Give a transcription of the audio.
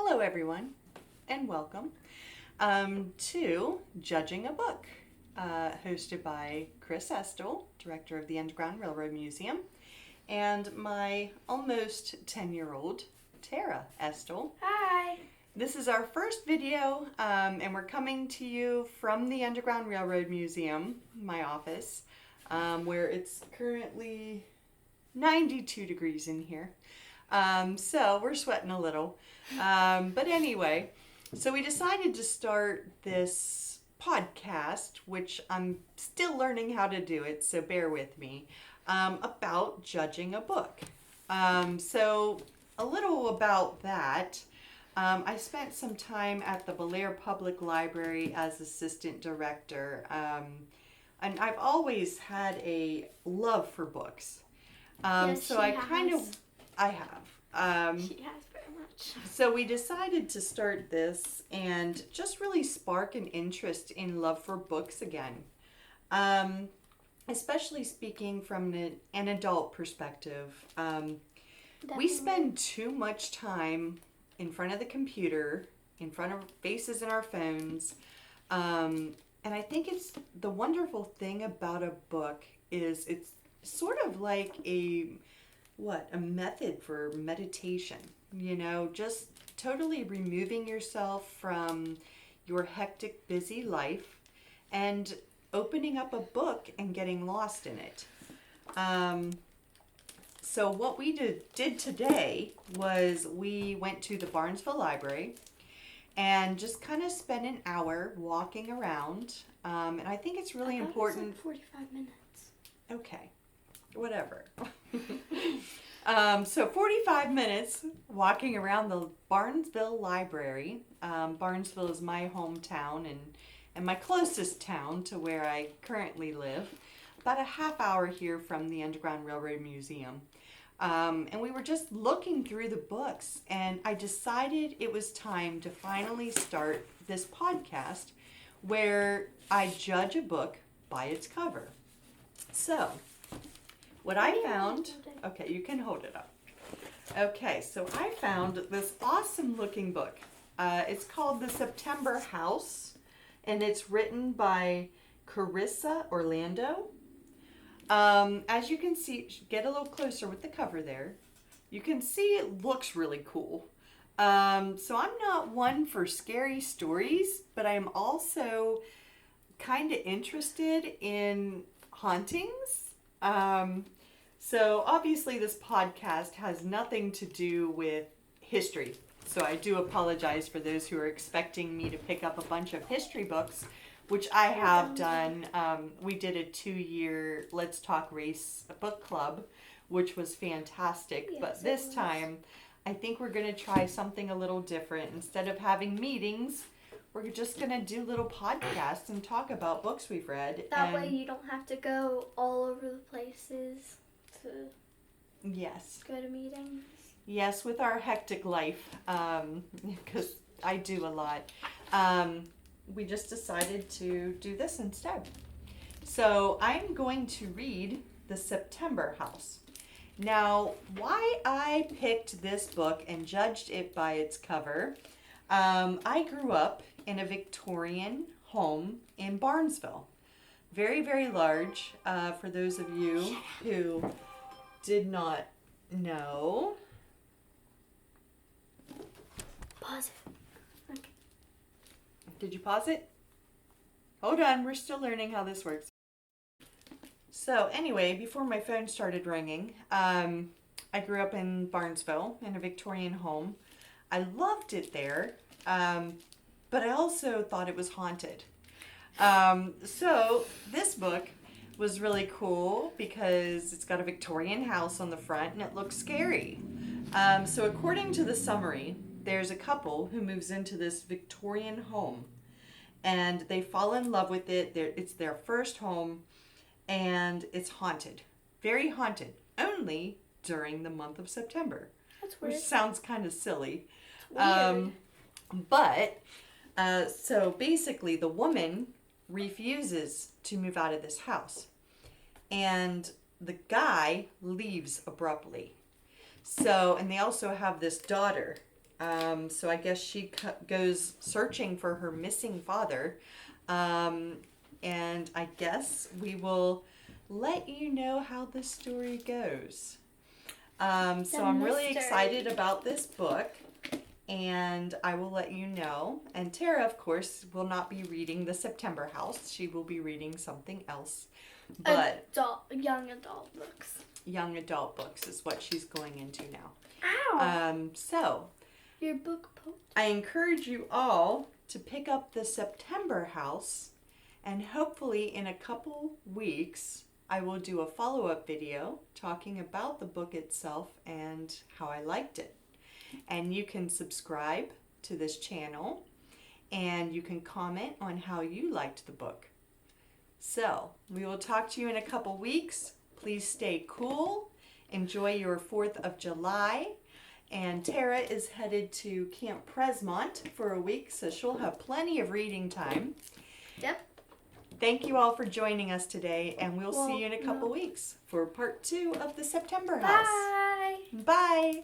Hello, everyone, and welcome to Judging a Book, hosted by Kris Estle, director of the Underground Railroad Museum, and my almost 10-year-old Tara Estle. Hi! This is our first video, and we're coming to you from the Underground Railroad Museum, my office, where it's currently 92 degrees in here. So we're sweating a little. But anyway, so we decided to start this podcast, which I'm still learning how to do it, so bear with me, about judging a book. So a little about that. I spent some time at the Bel Air Public Library as assistant director, and I've always had a love for books. Yes, so I have. She has very much. So we decided to start this and just really spark an interest in love for books again. Especially speaking from an adult perspective. We spend too much time in front of the computer, in front of faces in our phones. And I think it's the wonderful thing about a book is it's sort of like a method for meditation, just totally removing yourself from your hectic, busy life and opening up a book and getting lost in it. So what we did today was we went to the Barnesville Library and just kind of spent an hour walking around. And I think it's really important. It was like 45 minutes. Okay, whatever. So 45 minutes walking around the Barnesville Library. Barnesville is my hometown and my closest town to where I currently live. About a half hour here from the Underground Railroad Museum. And we were just looking through the books, and I decided it was time to finally start this podcast where I judge a book by its cover. So, what I found, okay, you can hold it up. Okay, so I found this awesome looking book. It's called The September House, and it's written by Carissa Orlando. As you can see, get a little closer with the cover there. You can see it looks really cool. So I'm not one for scary stories, but I'm also kind of interested in hauntings. So obviously this podcast has nothing to do with history. So I do apologize for those who are expecting me to pick up a bunch of history books, which I have done. We did a 2-year Let's Talk Race book club, which was fantastic. Yes, but this time, I think we're going to try something a little different. Instead of having meetings, we're just going to do little podcasts and talk about books we've read. That way you don't have to go all over the places to go to meetings. Yes, with our hectic life, because I do a lot. We just decided to do this instead. So I'm going to read The September House. Now, why I picked this book and judged it by its cover, I grew up in a Victorian home in Barnesville. Very, very large, for those of you who did not know. Pause it. Okay. Did you pause it? Hold on, we're still learning how this works. So anyway, before my phone started ringing, I grew up in Barnesville in a Victorian home. I loved it there, but I also thought it was haunted. So this book was really cool because it's got a Victorian house on the front and it looks scary. So according to the summary, there's a couple who moves into this Victorian home and they fall in love with it. It's their first home and it's haunted. Very haunted. Only during the month of September. That's weird. Which sounds kind of silly. Weird. So basically the woman refuses to move out of this house. And the guy leaves abruptly. So, and they also have this daughter. So I guess she goes searching for her missing father. And I guess we will let you know how the story goes. So I'm really excited about this book, and I will let you know. And Tara, of course, will not be reading The September House. She will be reading something else. But young adult books. Young adult books is what she's going into now. Ow! So Your book poked. I encourage you all to pick up The September House, and hopefully in a couple weeks I will do a follow-up video talking about the book itself and how I liked it. And you can subscribe to this channel, and you can comment on how you liked the book. So we will talk to you in a couple weeks. Please stay cool. Enjoy your 4th of July. And Tara is headed to Camp Presmont for a week, so she'll have plenty of reading time. Yep. Thank you all for joining us today, and we'll see you in a couple weeks for part 2 of The September House. Bye. Bye.